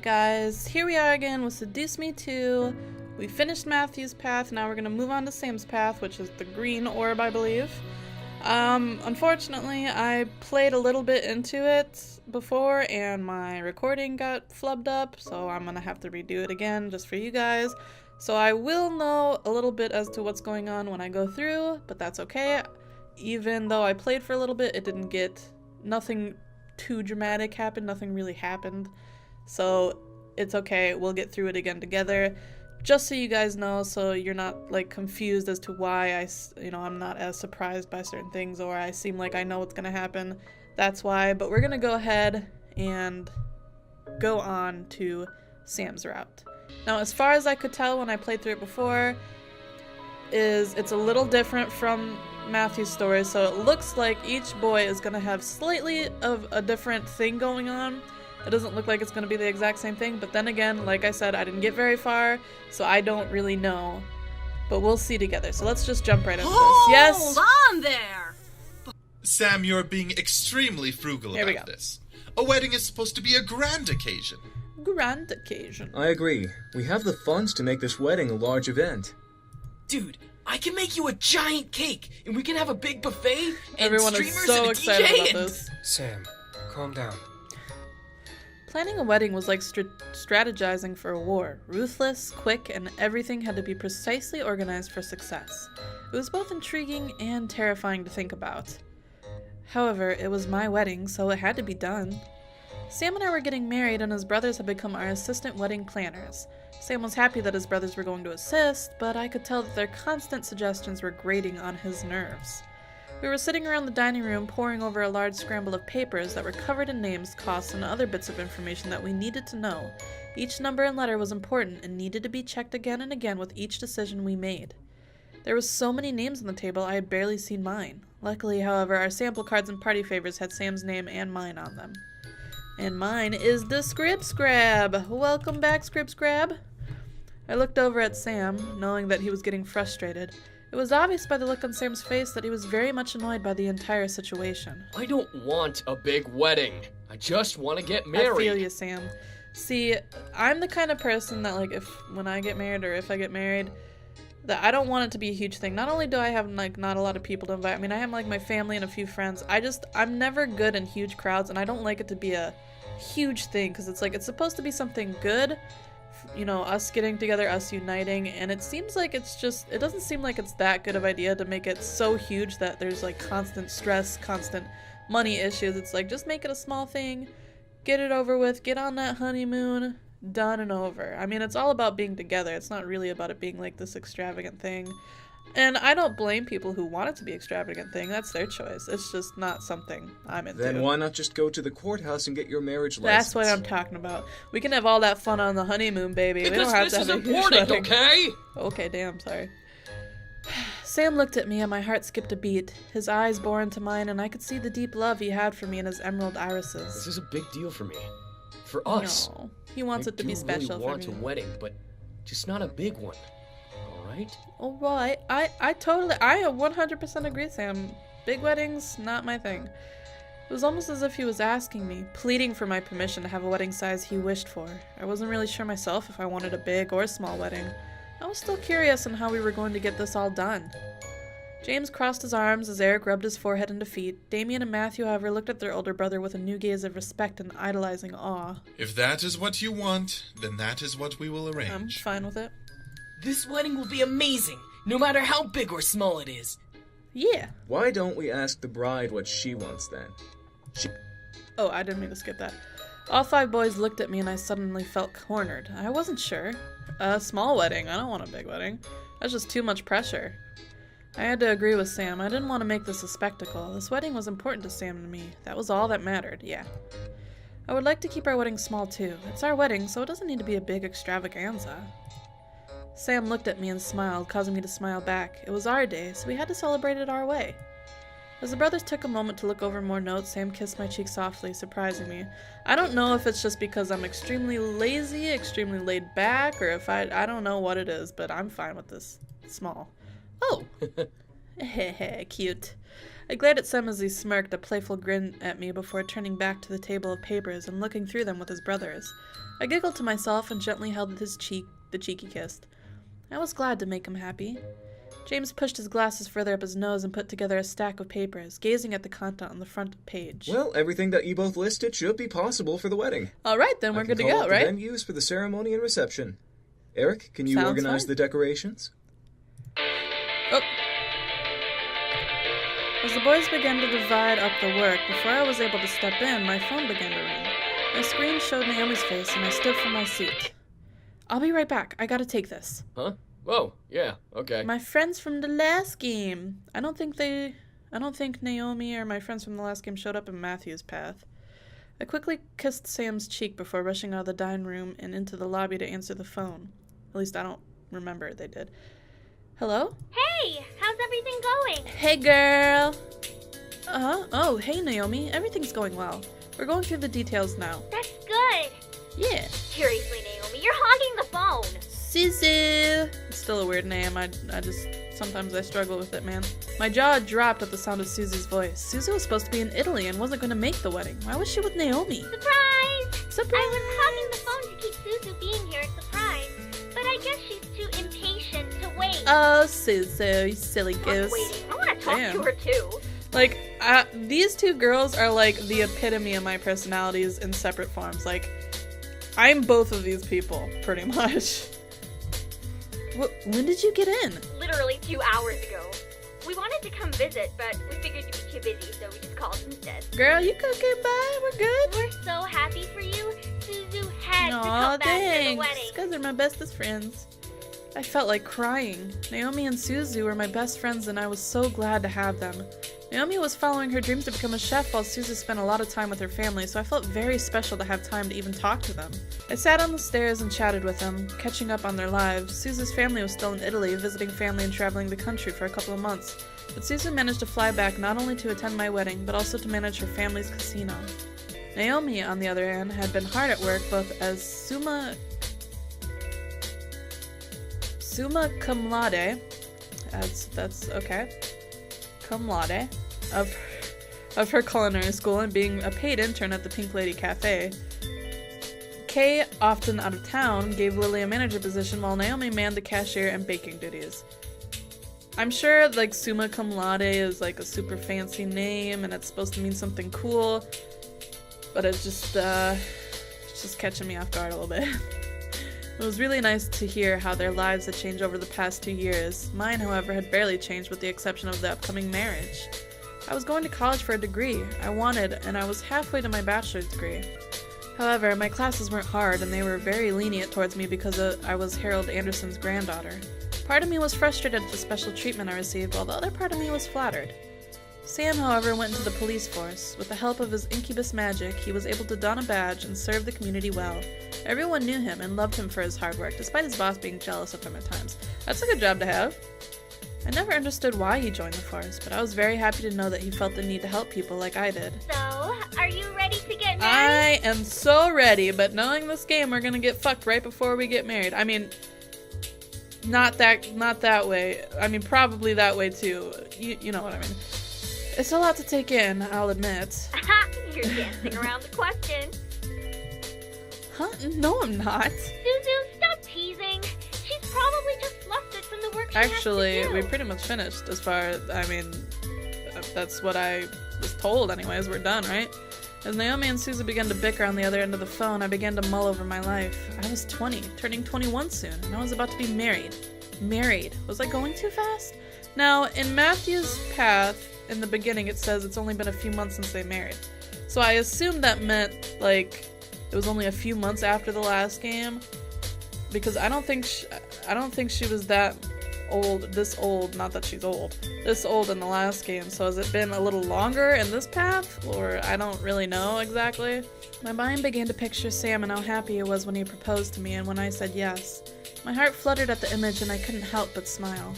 guys, here we are again with Seduce Me 2. We finished Matthew's path, now we're going to move on to Sam's path, which is the green orb, I believe. Unfortunately, I played a little bit into it before, and my recording got flubbed up, so I'm going to have to redo it again, just for you guys. So I will know a little bit as to what's going on when I go through, but that's okay. Even though I played for a little bit, it didn't get... nothing too dramatic happened, nothing really happened. So it's okay, we'll get through it again together. Just so you guys know, so you're not like confused as to why I'm not as surprised by certain things, or I seem like I know what's gonna happen. That's why, but we're gonna go ahead and go on to Sam's route. Now, as far as I could tell when I played through it before, it's a little different from Matthew's story, so it looks like each boy is gonna have slightly of a different thing going on. It doesn't look like it's gonna be the exact same thing, but then again, like I said, I didn't get very far, so I don't really know. But we'll see together, so let's just jump right into this. Yes? Hold on there! Sam, you're being extremely frugal about this. A wedding is supposed to be a grand occasion. Grand occasion. I agree. We have the funds to make this wedding a large event. Dude, I can make you a giant cake, and we can have a big buffet, and Everyone streamers is so and a excited DJ about and... this. Sam, calm down. Planning a wedding was like strategizing for a war. Ruthless, quick, and everything had to be precisely organized for success. It was both intriguing and terrifying to think about. However, it was my wedding, so it had to be done. Sam and I were getting married, and his brothers had become our assistant wedding planners. Sam was happy that his brothers were going to assist, but I could tell that their constant suggestions were grating on his nerves. We were sitting around the dining room poring over a large scramble of papers that were covered in names, costs, and other bits of information that we needed to know. Each number and letter was important and needed to be checked again and again with each decision we made. There were so many names on the table I had barely seen mine. Luckily, however, our sample cards and party favors had Sam's name and mine on them. And mine is the Scrib-Scrab. Welcome back, Scrib-Scrab. I looked over at Sam, knowing that he was getting frustrated. It was obvious by the look on Sam's face that he was very much annoyed by the entire situation. I don't want a big wedding. I just want to get married. I feel you, Sam. See, I'm the kind of person that, like, when I get married, or if I get married, that I don't want it to be a huge thing. Not only do I have, like, not a lot of people to invite, I mean, I have, like, my family and a few friends. I'm never good in huge crowds, and I don't like it to be a huge thing, because it's, like, it's supposed to be something good, you know, us getting together, us uniting, and it seems like it doesn't seem like it's that good of an idea to make it so huge that there's, like, constant stress, constant money issues. It's like, just make it a small thing, get it over with, get on that honeymoon, done and over. I mean, it's all about being together. It's not really about it being, like, this extravagant thing. And I don't blame people who want it to be an extravagant thing. That's their choice. It's just not something I'm into. Then why not just go to the courthouse and get your marriage license? That's what I'm talking about. We can have all that fun on the honeymoon, baby. Because we don't have this to is have a huge important, wedding. okay? Okay, damn, sorry. Sam looked at me and my heart skipped a beat. His eyes bore into mine, and I could see the deep love he had for me in his emerald irises. This is a big deal for me. For us. No, he wants it to be special really want for me. a wedding, but just not a big one. Alright? Alright, I 100% agree, Sam. Big weddings, not my thing. It was almost as if he was asking me, pleading for my permission to have a wedding size he wished for. I wasn't really sure myself if I wanted a big or small wedding. I was still curious on how we were going to get this all done. James crossed his arms as Eric rubbed his forehead in defeat. Damien and Matthew, however, looked at their older brother with a new gaze of respect and idolizing awe. If that is what you want, then that is what we will arrange. I'm fine with it. This wedding will be amazing, no matter how big or small it is. Yeah. Why don't we ask the bride what she wants then? Oh, I didn't mean to skip that. All five boys looked at me and I suddenly felt cornered. I wasn't sure. A small wedding. I don't want a big wedding. That's just too much pressure. I had to agree with Sam. I didn't want to make this a spectacle. This wedding was important to Sam and me. That was all that mattered, yeah. I would like to keep our wedding small too. It's our wedding, so it doesn't need to be a big extravaganza. Sam looked at me and smiled, causing me to smile back. It was our day, so we had to celebrate it our way. As the brothers took a moment to look over more notes, Sam kissed my cheek softly, surprising me. I don't know if it's just because I'm extremely lazy, extremely laid back, or if I don't know what it is, but I'm fine with this small. Oh! Hehe, cute. I glared at Sam as he smirked a playful grin at me before turning back to the table of papers and looking through them with his brothers. I giggled to myself and gently held his cheek, the cheek he kissed. I was glad to make him happy. James pushed his glasses further up his nose and put together a stack of papers, gazing at the content on the front page. Well, everything that you both listed should be possible for the wedding. All right, then we're good to go, right? The venues for the ceremony and reception. Eric, can you organize fine. the decorations? Oh. As the boys began to divide up the work, before I was able to step in, my phone began to ring. My screen showed Naomi's face, and I stood from my seat. I'll be right back. I gotta take this. Huh? Whoa, yeah, okay. My friends from the last game. I don't think Naomi or my friends from the last game showed up in Matthew's path. I quickly kissed Sam's cheek before rushing out of the dining room and into the lobby to answer the phone. At least I don't remember they did. Hello? Hey, how's everything going? Hey, girl. Oh, hey, Naomi. Everything's going well. We're going through the details now. That's good. Yeah. Seriously, Naomi, you're hogging the phone. Suzu. It's still a weird name. Sometimes I struggle with it, man. My jaw dropped at the sound of Suzu's voice. Suzu was supposed to be in Italy and wasn't going to make the wedding. Why was she with Naomi? Surprise! Surprise! I was hogging the phone to keep Suzu being here at surprise, but I guess she's too impatient to wait. Oh, Suzu, you silly goose. Waiting. I want to talk Damn. to her too. Like, these two girls are like the epitome of my personalities in separate forms. Like, I'm both of these people, pretty much. When did you get in? Literally 2 hours ago. We wanted to come visit, but we figured you'd be too busy, so we just called instead. Girl, you could get by. We're good. We're so happy for you. Suzu had to Aw, come back to the thanks. wedding. You guys are my bestest friends. I felt like crying. Naomi and Suzu were my best friends, and I was so glad to have them. Naomi was following her dreams to become a chef, while Suzu spent a lot of time with her family, so I felt very special to have time to even talk to them. I sat on the stairs and chatted with them, catching up on their lives. Suzu's family was still in Italy, visiting family and traveling the country for a couple of months. But Suzu managed to fly back not only to attend my wedding, but also to manage her family's casino. Naomi, on the other hand, had been hard at work both as summa cum laude, that's okay, cum laude, of her culinary school and being a paid intern at the Pink Lady Cafe. Kay, often out of town, gave Lily a manager position while Naomi manned the cashier and baking duties. I'm sure like summa cum laude is like a super fancy name and it's supposed to mean something cool, but it's just catching me off guard a little bit. It was really nice to hear how their lives had changed over the past 2 years. Mine, however, had barely changed with the exception of the upcoming marriage. I was going to college for a degree I wanted, and I was halfway to my bachelor's degree. However, my classes weren't hard, and they were very lenient towards me because I was Harold Anderson's granddaughter. Part of me was frustrated at the special treatment I received, while the other part of me was flattered. Sam, however, went into the police force. With the help of his incubus magic, he was able to don a badge and serve the community well. Everyone knew him and loved him for his hard work, despite his boss being jealous of him at times. That's a good job to have. I never understood why he joined the force, but I was very happy to know that he felt the need to help people like I did. So, are you ready to get married? I am so ready, but knowing this game, we're gonna get fucked right before we get married. I mean, not that way. I mean, probably that way too. You know what I mean. It's a lot to take in, I'll admit. You're dancing around the question. Huh? No, I'm not. Suzu, stop teasing. She's probably just flustered from the work she Actually, has to do. we pretty much finished as far as, I mean, that's what I was told anyways. We're done, right? As Naomi and Suzu began to bicker on the other end of the phone, I began to mull over my life. I was 20, turning 21 soon, and I was about to be married. Married. Was I going too fast? Now, in Matthew's path, in the beginning, it says it's only been a few months since they married. So I assumed that meant, like, it was only a few months after the last game. Because I don't think she was that old, this old, not that she's old, this old in the last game. So has it been a little longer in this path? Or I don't really know exactly. My mind began to picture Sam and how happy he was when he proposed to me and when I said yes. My heart fluttered at the image and I couldn't help but smile.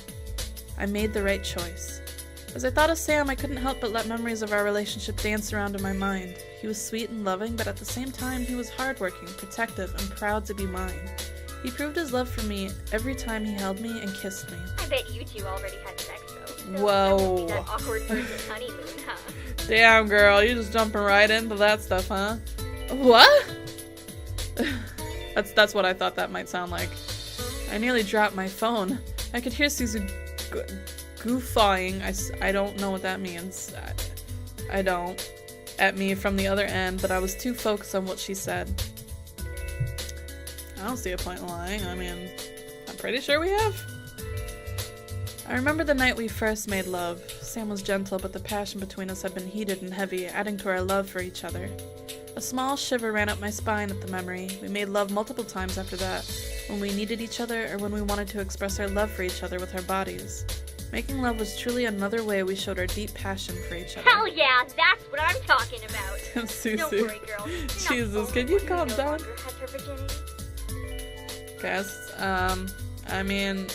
I made the right choice. As I thought of Sam, I couldn't help but let memories of our relationship dance around in my mind. He was sweet and loving, but at the same time, he was hardworking, protective, and proud to be mine. He proved his love for me every time he held me and kissed me. I bet you two already had sex, though. So Whoa. That would be that awkward first honeymoon, huh? Damn, girl, you just jumping right into that stuff, huh? What? That's what I thought that might sound like. I nearly dropped my phone. I could hear Suzu goofawing. I don't know what that means. I don't. At me from the other end, but I was too focused on what she said. I don't see a point in lying. I mean, I'm pretty sure we have. I remember the night we first made love. Sam was gentle, but the passion between us had been heated and heavy, adding to our love for each other. A small shiver ran up my spine at the memory. We made love multiple times after that, when we needed each other or when we wanted to express our love for each other with our bodies. Making love was truly another way we showed our deep passion for each other. Hell yeah, that's what I'm talking about. Susu. Don't worry, girl. You're not Jesus, the can you only one calm who no down? longer has her virginity. Guess, I mean,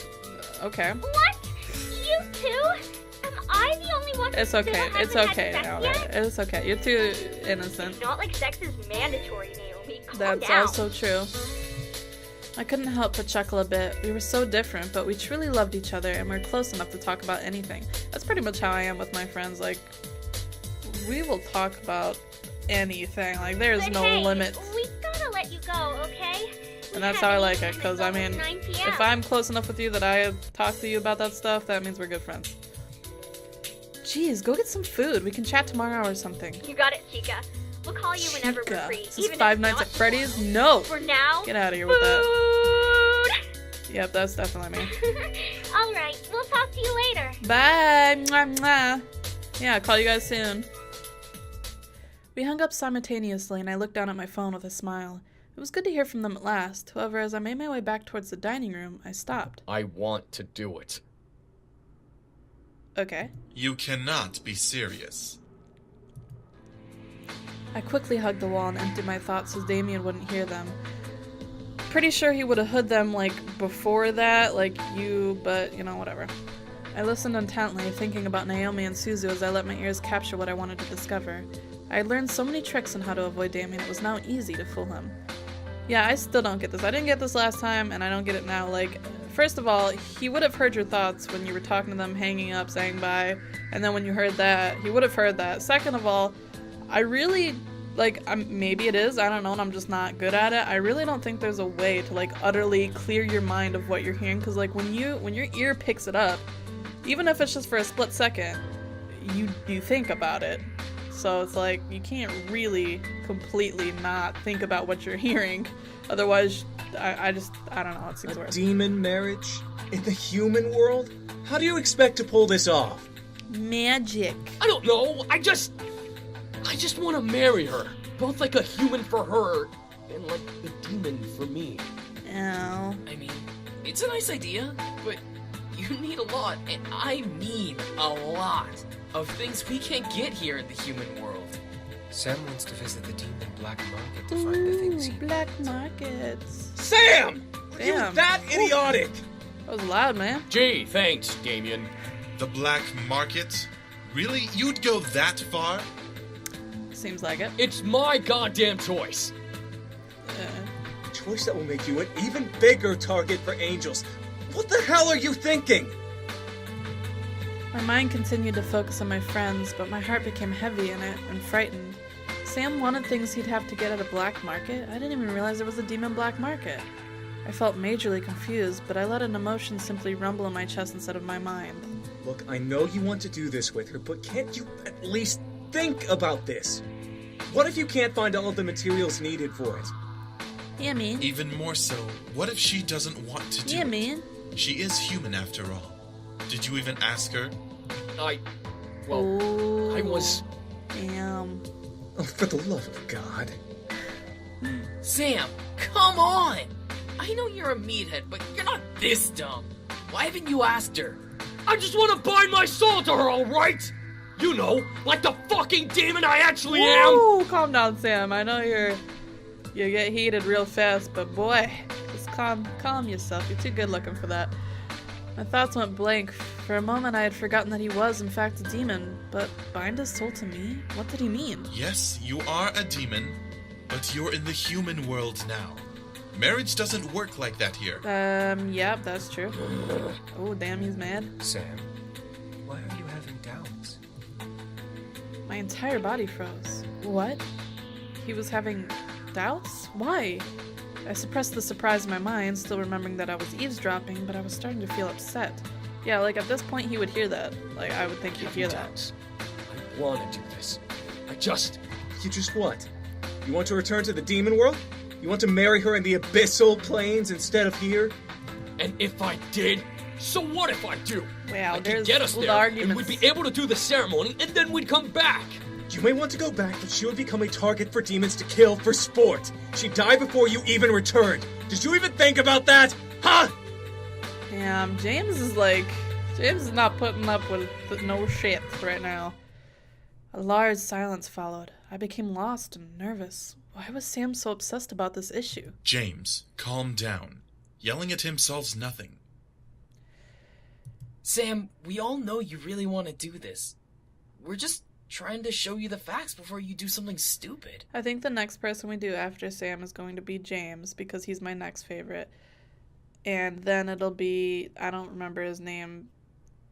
okay. What? You too? Am I the only one who It's still okay, hasn't it's had okay, sex Alright, yet? it's okay. You're too innocent. It's not like sex is mandatory, Naomi. Calm That's down. also true. I couldn't help but chuckle a bit. We were so different, but we truly loved each other and we were close enough to talk about anything. That's pretty much how I am with my friends. Like, we will talk about anything. Like, there's But no hey, limit. we gotta let you go, okay? And that's how I like it, because, I mean, if I'm close enough with you that I talk to you about that stuff, that means we're good friends. Jeez, go get some food. We can chat tomorrow or something. You got it, Chica. We'll call you whenever we're Chica. free. This is even Five if Nights not at Freddy's? tomorrow. No! For now, Get out of here with that. food! Yep, that's definitely me. Alright, we'll talk to you later. Bye! Mwah, mwah. Yeah, I'll call you guys soon. We hung up simultaneously and I looked down at my phone with a smile. It was good to hear from them at last. However, as I made my way back towards the dining room, I stopped. I want to do it. Okay. You cannot be serious. I quickly hugged the wall and emptied my thoughts so Damien wouldn't hear them. Pretty sure he would have heard them, like, before that, like you, but, you know, whatever. I listened intently, thinking about Naomi and Suzu as I let my ears capture what I wanted to discover. I had learned so many tricks on how to avoid Damien, it was now easy to fool him. Yeah, I still don't get this. I didn't get this last time, and I don't get it now. Like, first of all, he would have heard your thoughts when you were talking to them, hanging up, saying bye, and then when you heard that, he would have heard that. Second of all, I really, like, maybe it is, I don't know, and I'm just not good at it. I really don't think there's a way to, like, utterly clear your mind of what you're hearing, because, like, when your ear picks it up, even if it's just for a split second, you think about it. So it's like, you can't really completely not think about what you're hearing. Otherwise, I don't know, it seems weird. Demon marriage? In the human world? How do you expect to pull this off? Magic. I don't know. I just want to marry her. Both like a human for her and like a demon for me. Oh. I mean, it's a nice idea, but you need a lot, and I mean a lot, of things we can't get here in the human world. Sam wants to visit the demon black market to find the things he Black markets. Sam! Are you Damn. that idiotic? That was loud, man. Gee, thanks, Damien. The black market? Really? You'd go that far? Seems like it. It's my goddamn choice. A choice that will make you an even bigger target for angels. What the hell are you thinking? My mind continued to focus on my friends, but my heart became heavy in it and frightened. Sam wanted things he'd have to get at a black market? I didn't even realize there was a demon black market. I felt majorly confused, but I let an emotion simply rumble in my chest instead of my mind. Look, I know you want to do this with her, but can't you at least think about this? What if you can't find all of the materials needed for it? Yeah, man. Even more so, what if she doesn't want to do Yeah, it? man. She is human after all. Did you even ask her? I Oh, was... Damn. Oh, for the love of God. Sam, come on! I know you're a meathead, but you're not this dumb. Why haven't you asked her? I just want to bind my soul to her, alright? You know, like the fucking demon I actually am! Whoa, calm down, Sam. I know you get heated real fast, but boy, just calm yourself. You're too good looking for that. My thoughts went blank. For a moment, I had forgotten that he was, in fact, a demon. But bind his soul to me? What did he mean? Yes, you are a demon, but you're in the human world now. Marriage doesn't work like that here. Yep, that's true. Oh, damn, he's mad. Sam, why are you having doubts? My entire body froze. What? He was having doubts? Why? I suppressed the surprise in my mind, still remembering that I was eavesdropping, but I was starting to feel upset. Yeah, like at this point he would hear that. Like, I would think he'd hear that. I want to do this. I just... You just what? You want to return to the demon world? You want to marry her in the abyssal plains instead of here? And if I did, so what if I do? Wow, I could there's get us the there, arguments. and we'd be able to do the ceremony, and then we'd come back. You may want to go back, but she would become a target for demons to kill for sport. She'd die before you even returned. Did you even think about that? Huh? Damn, James is not putting up with no shit right now. A large silence followed. I became lost and nervous. Why was Sam so obsessed about this issue? James, calm down. Yelling at him solves nothing. Sam, we all know you really want to do this. We're just trying to show you the facts before you do something stupid. I think the next person we do after Sam is going to be James, because he's my next favorite. And then it'll be, I don't remember his name,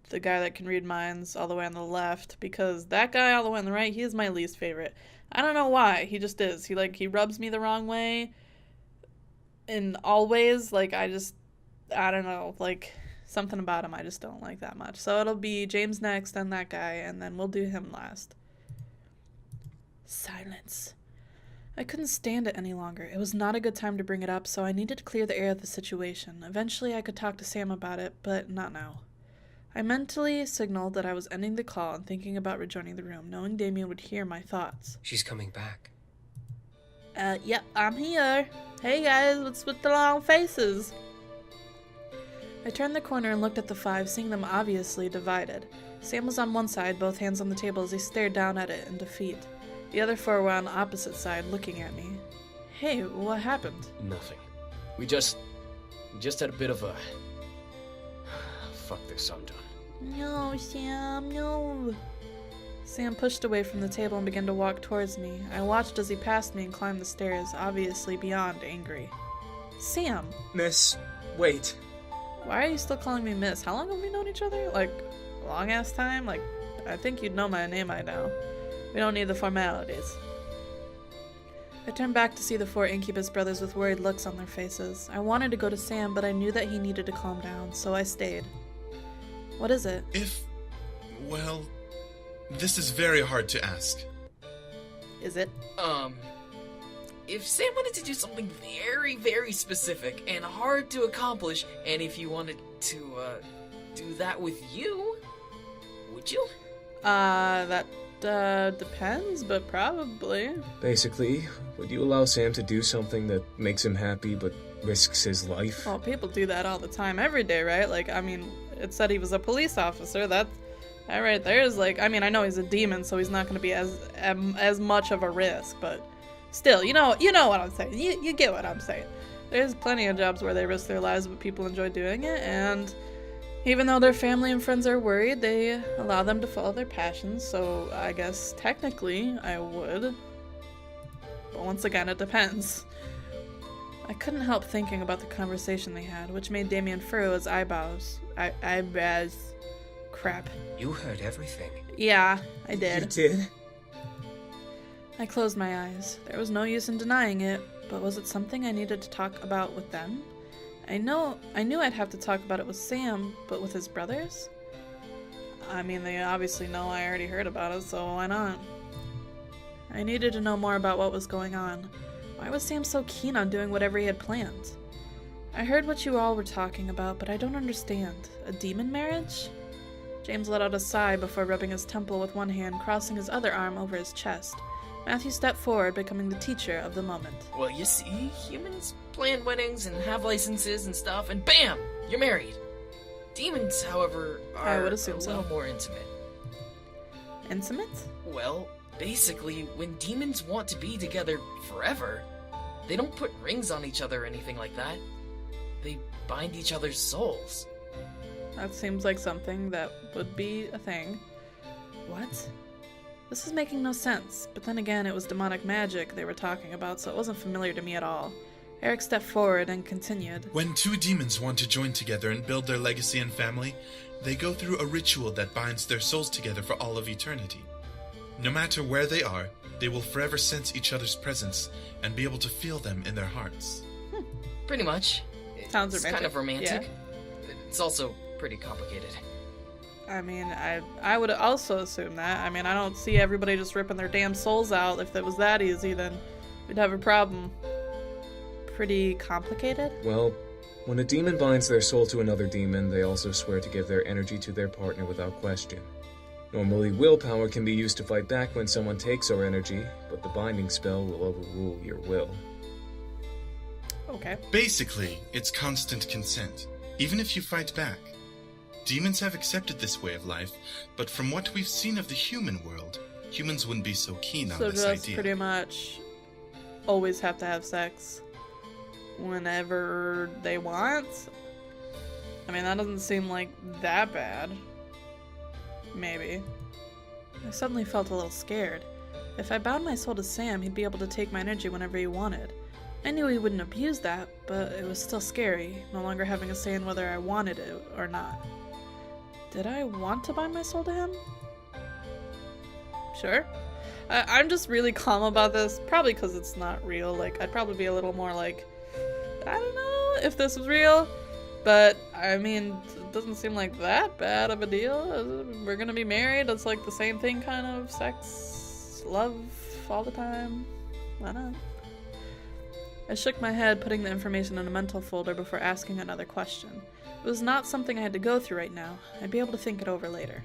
the guy that can read minds all the way on the left, because that guy all the way on the right, he is my least favorite. I don't know why, he just is. He rubs me the wrong way in all ways. I don't know, something about him I just don't like that much. So it'll be James next, then that guy, and then we'll do him last. Silence. I couldn't stand it any longer. It was not a good time to bring it up, so I needed to clear the air of the situation. Eventually I could talk to Sam about it, but not now. I mentally signaled that I was ending the call and thinking about rejoining the room, knowing Damien would hear my thoughts. She's coming back. Yep, I'm here. Hey guys, what's with the long faces? I turned the corner and looked at the five, seeing them obviously divided. Sam was on one side, both hands on the table as he stared down at it in defeat. The other four were on the opposite side, looking at me. Hey, what happened? Nothing. We just had a bit of a... Fuck this, I'm done. No, Sam, no. Sam pushed away from the table and began to walk towards me. I watched as he passed me and climbed the stairs, obviously beyond angry. Sam! Miss, wait. Why are you still calling me Miss? How long have we known each other? Long-ass time? I think you'd know my name by now. We don't need the formalities. I turned back to see the four Incubus brothers with worried looks on their faces. I wanted to go to Sam, but I knew that he needed to calm down, so I stayed. What is it? Well, this is very hard to ask. Is it? If Sam wanted to do something very, very specific and hard to accomplish, and if you wanted to, do that with you, would you? That depends, but probably. Basically, would you allow Sam to do something that makes him happy but risks his life? Well, people do that all the time, every day, right? It said he was a police officer. That right there is I know he's a demon, so he's not going to be as much of a risk, but still, you know what I'm saying. You get what I'm saying. There's plenty of jobs where they risk their lives, but people enjoy doing it, and even though their family and friends are worried, they allow them to follow their passions, so I guess technically I would. But once again, it depends. I couldn't help thinking about the conversation they had, which made Damien furrow his eyebrows. Eyebrows. Crap. You heard everything. Yeah, I did. You did? I closed my eyes. There was no use in denying it, but was it something I needed to talk about with them? I knew I'd have to talk about it with Sam, but with his brothers? They obviously know I already heard about it, so why not? I needed to know more about what was going on. Why was Sam so keen on doing whatever he had planned? I heard what you all were talking about, but I don't understand. A demon marriage? James let out a sigh before rubbing his temple with one hand, crossing his other arm over his chest. Matthew stepped forward, becoming the teacher of the moment. Well, you see, humans plan weddings and have licenses and stuff, and BAM! You're married. Demons, however, I are would a assume so. little more intimate. Intimate? Well, basically, when demons want to be together forever, they don't put rings on each other or anything like that. They bind each other's souls. That seems like something that would be a thing. What? This is making no sense, but then again, it was demonic magic they were talking about, so it wasn't familiar to me at all. Eric stepped forward and continued. When two demons want to join together and build their legacy and family, they go through a ritual that binds their souls together for all of eternity. No matter where they are, they will forever sense each other's presence and be able to feel them in their hearts. Pretty much. Sounds It's romantic. kind of romantic. Yeah. It's also pretty complicated. I mean, I would also assume that. I mean, I don't see everybody just ripping their damn souls out. If it was that easy, then we'd have a problem. Pretty complicated? Well, when a demon binds their soul to another demon, they also swear to give their energy to their partner without question. Normally, willpower can be used to fight back when someone takes our energy, but the binding spell will overrule your will. Okay. Basically, it's constant consent, even if you fight back. Demons have accepted this way of life, but from what we've seen of the human world, humans wouldn't be so keen on So this just idea. pretty much always have to have sex whenever they want? I mean, that doesn't seem like that bad. Maybe. I suddenly felt a little scared. If I bound my soul to Sam, he'd be able to take my energy whenever he wanted. I knew he wouldn't abuse that, but it was still scary, no longer having a say in whether I wanted it or not. Did I want to bind my soul to him? Sure. I'm just really calm about this, probably because it's not real. Like, I'd probably be a little more like, I don't know if this was real, but I mean, it doesn't seem like that bad of a deal. We're gonna be married, it's like the same thing, kind of, sex, love, all the time. Why not? I shook my head, putting the information in a mental folder before asking another question. It was not something I had to go through right now. I'd be able to think it over later.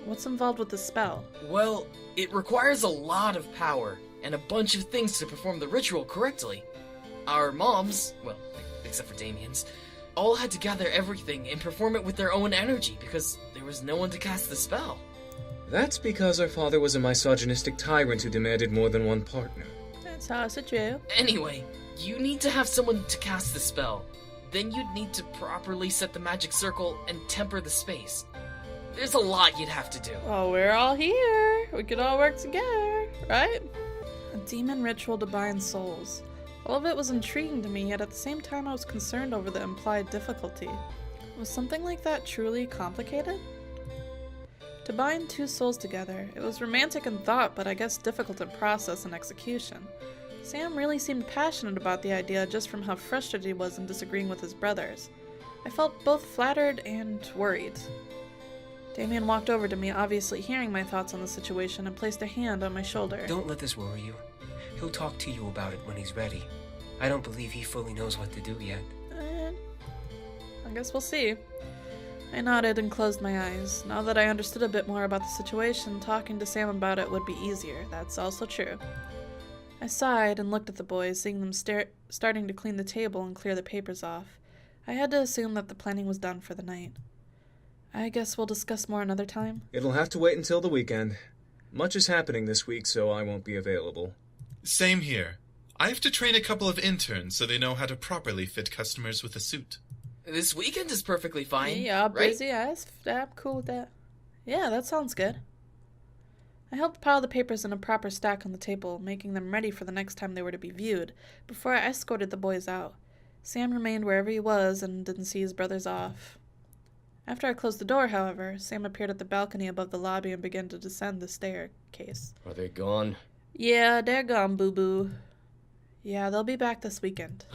What's involved with the spell? Well, it requires a lot of power and a bunch of things to perform the ritual correctly. Our moms, well, except for Damien's, all had to gather everything and perform it with their own energy because there was no one to cast the spell. That's because our father was a misogynistic tyrant who demanded more than one partner. That's also true. Anyway, you need to have someone to cast the spell. Then you'd need to properly set the magic circle and temper the space. There's a lot you'd have to do. Oh, we're all here. We could all work together, right? A demon ritual to bind souls. All of it was intriguing to me, yet at the same time I was concerned over the implied difficulty. Was something like that truly complicated? To bind two souls together, it was romantic in thought, but I guess difficult in process and execution. Sam really seemed passionate about the idea just from how frustrated he was in disagreeing with his brothers. I felt both flattered and worried. Damien walked over to me, obviously hearing my thoughts on the situation, and placed a hand on my shoulder. Don't let this worry you. He'll talk to you about it when he's ready. I don't believe he fully knows what to do yet. I guess we'll see. I nodded and closed my eyes. Now that I understood a bit more about the situation, talking to Sam about it would be easier. That's also true. I sighed and looked at the boys, seeing them starting to clean the table and clear the papers off. I had to assume that the planning was done for the night. I guess we'll discuss more another time. It'll have to wait until the weekend. Much is happening this week, so I won't be available. Same here. I have to train a couple of interns so they know how to properly fit customers with a suit. This weekend is perfectly fine. Yeah, right? busy. I'm cool with that. Yeah, that sounds good. I helped pile the papers in a proper stack on the table, making them ready for the next time they were to be viewed, before I escorted the boys out. Sam remained wherever he was and didn't see his brothers off. After I closed the door, however, Sam appeared at the balcony above the lobby and began to descend the staircase. Are they gone? Yeah, they're gone, boo-boo. Yeah, they'll be back this weekend.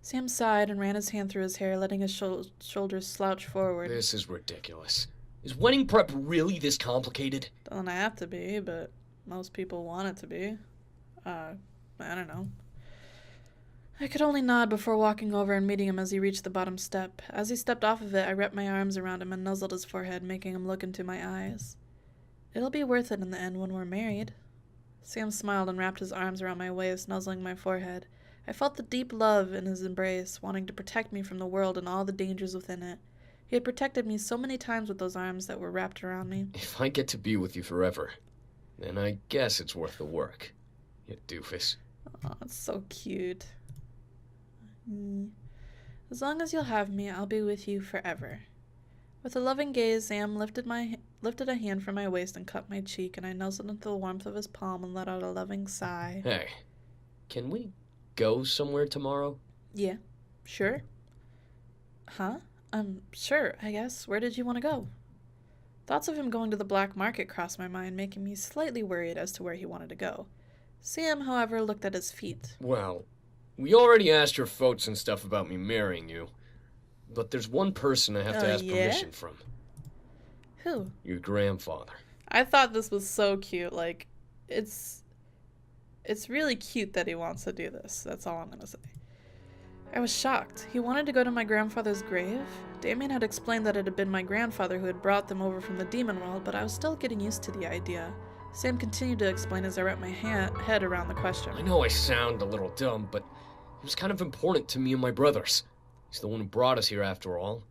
Sam sighed and ran his hand through his hair, letting his shoulders slouch forward. This is ridiculous. Is wedding prep really this complicated? Doesn't have to be, but most people want it to be. I don't know. I could only nod before walking over and meeting him as he reached the bottom step. As he stepped off of it, I wrapped my arms around him and nuzzled his forehead, making him look into my eyes. It'll be worth it in the end when we're married. Sam smiled and wrapped his arms around my waist, nuzzling my forehead. I felt the deep love in his embrace, wanting to protect me from the world and all the dangers within it. He had protected me so many times with those arms that were wrapped around me. If I get to be with you forever, then I guess it's worth the work. You doofus. Oh, it's so cute. As long as you'll have me, I'll be with you forever. With a loving gaze, Sam lifted a hand from my waist and cut my cheek, and I nuzzled into the warmth of his palm and let out a loving sigh. Hey, can we go somewhere tomorrow? Yeah, sure. Huh? Sure, I guess. Where did you want to go? Thoughts of him going to the black market crossed my mind, making me slightly worried as to where he wanted to go. Sam, however, looked at his feet. Well, we already asked your folks and stuff about me marrying you. But there's one person I have to ask permission from. Who? Your grandfather. I thought this was so cute. Like, it's really cute that he wants to do this. That's all I'm gonna say. I was shocked. He wanted to go to my grandfather's grave? Damien had explained that it had been my grandfather who had brought them over from the demon world, but I was still getting used to the idea. Sam continued to explain as I wrapped my head around the question. I know I sound a little dumb, but it was kind of important to me and my brothers. He's the one who brought us here after all.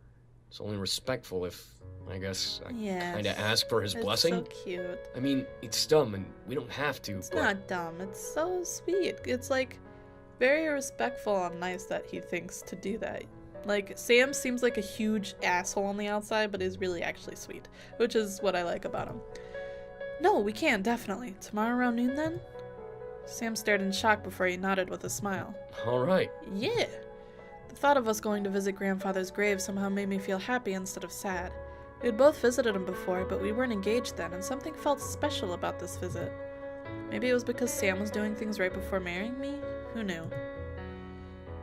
It's only respectful if, I guess, I kind of ask for his blessing. It's so cute. I mean, it's dumb and we don't have to, It's not dumb. It's so sweet. It's like very respectful and nice that he thinks to do that. Like, Sam seems like a huge asshole on the outside, but is really actually sweet, which is what I like about him. No, we can, definitely. Tomorrow around noon, then? Sam stared in shock before he nodded with a smile. All right. Yeah. The thought of us going to visit Grandfather's grave somehow made me feel happy instead of sad. We had both visited him before, but we weren't engaged then, and something felt special about this visit. Maybe it was because Sam was doing things right before marrying me? Who knew?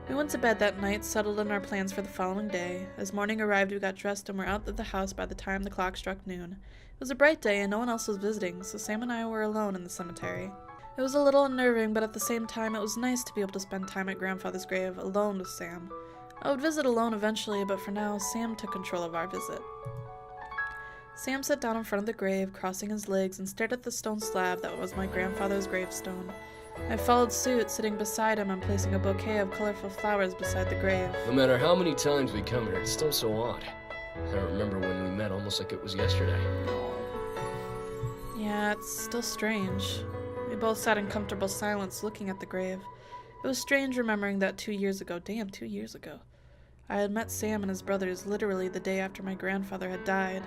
We went to bed that night, settled in our plans for the following day. As morning arrived, we got dressed and were out of the house by the time the clock struck noon. It was a bright day and no one else was visiting, so Sam and I were alone in the cemetery. It was a little unnerving, but at the same time it was nice to be able to spend time at Grandfather's grave alone with Sam. I would visit alone eventually, but for now, Sam took control of our visit. Sam sat down in front of the grave, crossing his legs, and stared at the stone slab that was my grandfather's gravestone. I followed suit, sitting beside him and placing a bouquet of colorful flowers beside the grave. No matter how many times we come here, it's still so odd. I remember when we met almost like it was yesterday. Yeah, it's still strange. We both sat in comfortable silence looking at the grave. It was strange remembering that 2 years ago, damn, 2 years ago, I had met Sam and his brothers literally the day after my grandfather had died.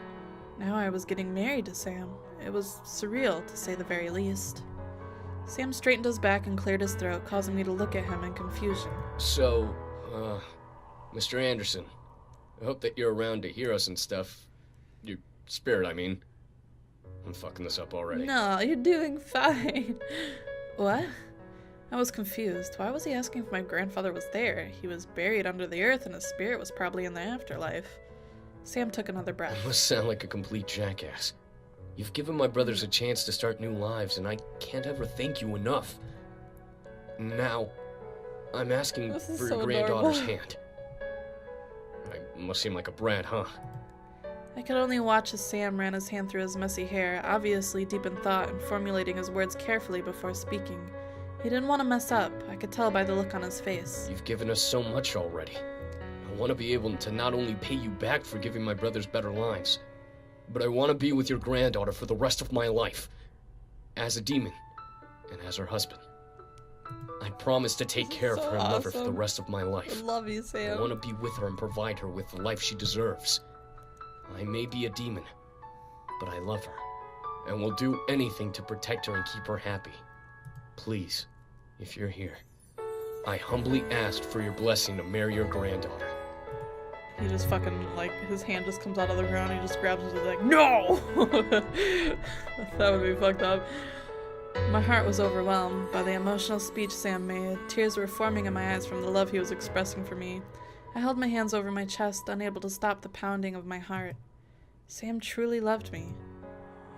Now I was getting married to Sam. It was surreal, to say the very least. Sam straightened his back and cleared his throat, causing me to look at him in confusion. So, Mr. Anderson, I hope that you're around to hear us and stuff. Your spirit, I mean. I'm fucking this up already. No, you're doing fine. What? I was confused. Why was he asking if my grandfather was there? He was buried under the earth and his spirit was probably in the afterlife. Sam took another breath. I must sound like a complete jackass. You've given my brothers a chance to start new lives, and I can't ever thank you enough. Now, I'm asking for your granddaughter's hand. I must seem like a brat, huh? I could only watch as Sam ran his hand through his messy hair, obviously deep in thought and formulating his words carefully before speaking. He didn't want to mess up. I could tell by the look on his face. You've given us so much already. I want to be able to not only pay you back for giving my brothers better lives, but I want to be with your granddaughter for the rest of my life. As a demon, and as her husband. I promise to take care of her and love her for the rest of my life. I love you, Sam. I want to be with her and provide her with the life she deserves. I may be a demon, but I love her, and will do anything to protect her and keep her happy. Please, if you're here, I humbly ask for your blessing to marry your granddaughter. He just fucking, like, his hand just comes out of the ground, he just grabs it and is like, no! That would be fucked up. My heart was overwhelmed by the emotional speech Sam made. Tears were forming in my eyes from the love he was expressing for me. I held my hands over my chest, unable to stop the pounding of my heart. Sam truly loved me.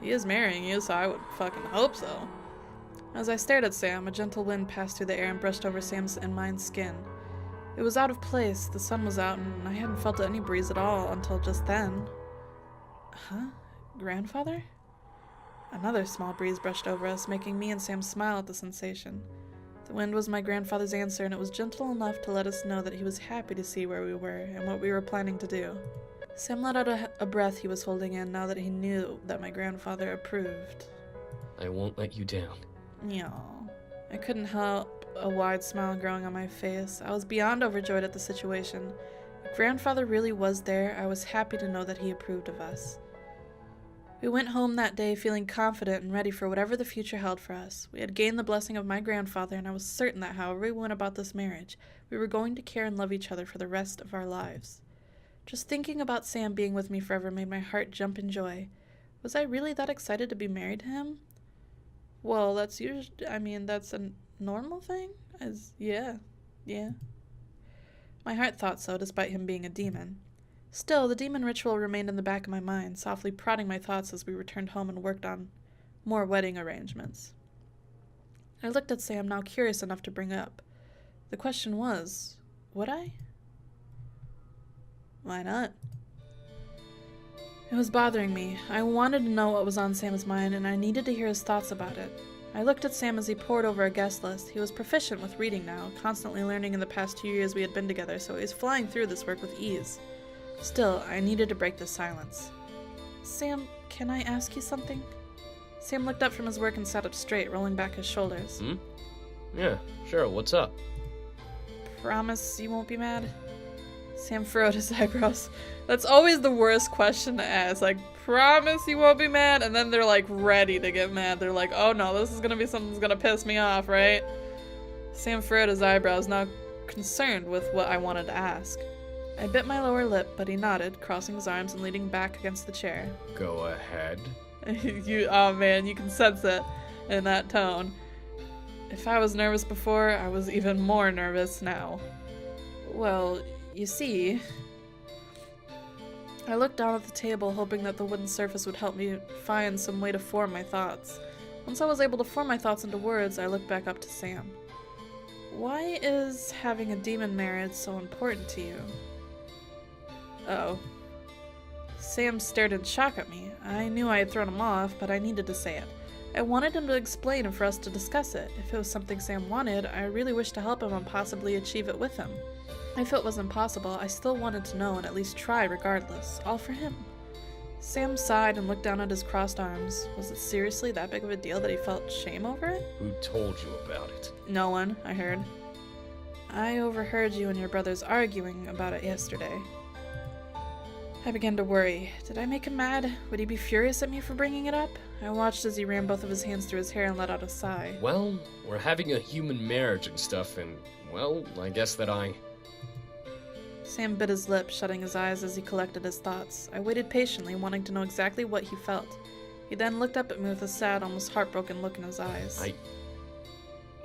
He is marrying you, so I would fucking hope so. As I stared at Sam, a gentle wind passed through the air and brushed over Sam's and mine skin. It was out of place, the sun was out, and I hadn't felt any breeze at all until just then. Huh? Grandfather? Another small breeze brushed over us, making me and Sam smile at the sensation. The wind was my grandfather's answer, and it was gentle enough to let us know that he was happy to see where we were and what we were planning to do. Sam let out a breath he was holding in now that he knew that my grandfather approved. I won't let you down. Yeah. I couldn't help a wide smile growing on my face. I was beyond overjoyed at the situation. If grandfather really was there, I was happy to know that he approved of us. We went home that day feeling confident and ready for whatever the future held for us. We had gained the blessing of my grandfather, and I was certain that however we went about this marriage, we were going to care and love each other for the rest of our lives. Just thinking about Sam being with me forever made my heart jump in joy. Was I really that excited to be married to him? Well, that's a normal thing? Yeah. Yeah. My heart thought so, despite him being a demon. Still, the demon ritual remained in the back of my mind, softly prodding my thoughts as we returned home and worked on more wedding arrangements. I looked at Sam, now curious enough to bring up. The question was, would I? Why not? It was bothering me. I wanted to know what was on Sam's mind, and I needed to hear his thoughts about it. I looked at Sam as he pored over a guest list. He was proficient with reading now, constantly learning in the past 2 years we had been together, so he was flying through this work with ease. Still, I needed to break the silence. Sam, can I ask you something? Sam looked up from his work and sat up straight, rolling back his shoulders. Yeah, sure, what's up? Promise you won't be mad? Sam furrowed his eyebrows. That's always the worst question to ask. Like, promise you won't be mad? And then they're like ready to get mad. They're like, oh no, this is gonna be something that's gonna piss me off, right? Sam furrowed his eyebrows, now concerned with what I wanted to ask. I bit my lower lip, but he nodded, crossing his arms and leaning back against the chair. Go ahead. Oh man, you can sense it in that tone. If I was nervous before, I was even more nervous now. Well, you see... I looked down at the table, hoping that the wooden surface would help me find some way to form my thoughts. Once I was able to form my thoughts into words, I looked back up to Sam. Why is having a demon marriage so important to you? Uh-oh. Sam stared in shock at me. I knew I had thrown him off, but I needed to say it. I wanted him to explain and for us to discuss it. If it was something Sam wanted, I really wished to help him and possibly achieve it with him. If it was impossible, I still wanted to know and at least try regardless, all for him. Sam sighed and looked down at his crossed arms. Was it seriously that big of a deal that he felt shame over it? Who told you about it? No one, I heard. I overheard you and your brothers arguing about it yesterday. I began to worry. Did I make him mad? Would he be furious at me for bringing it up? I watched as he ran both of his hands through his hair and let out a sigh. Well, we're having a human marriage and stuff, and, well, I guess that Sam bit his lip, shutting his eyes as he collected his thoughts. I waited patiently, wanting to know exactly what he felt. He then looked up at me with a sad, almost heartbroken look in his eyes.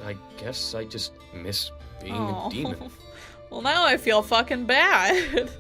I guess I just miss being Aw. a demon. Well, now I feel fucking bad.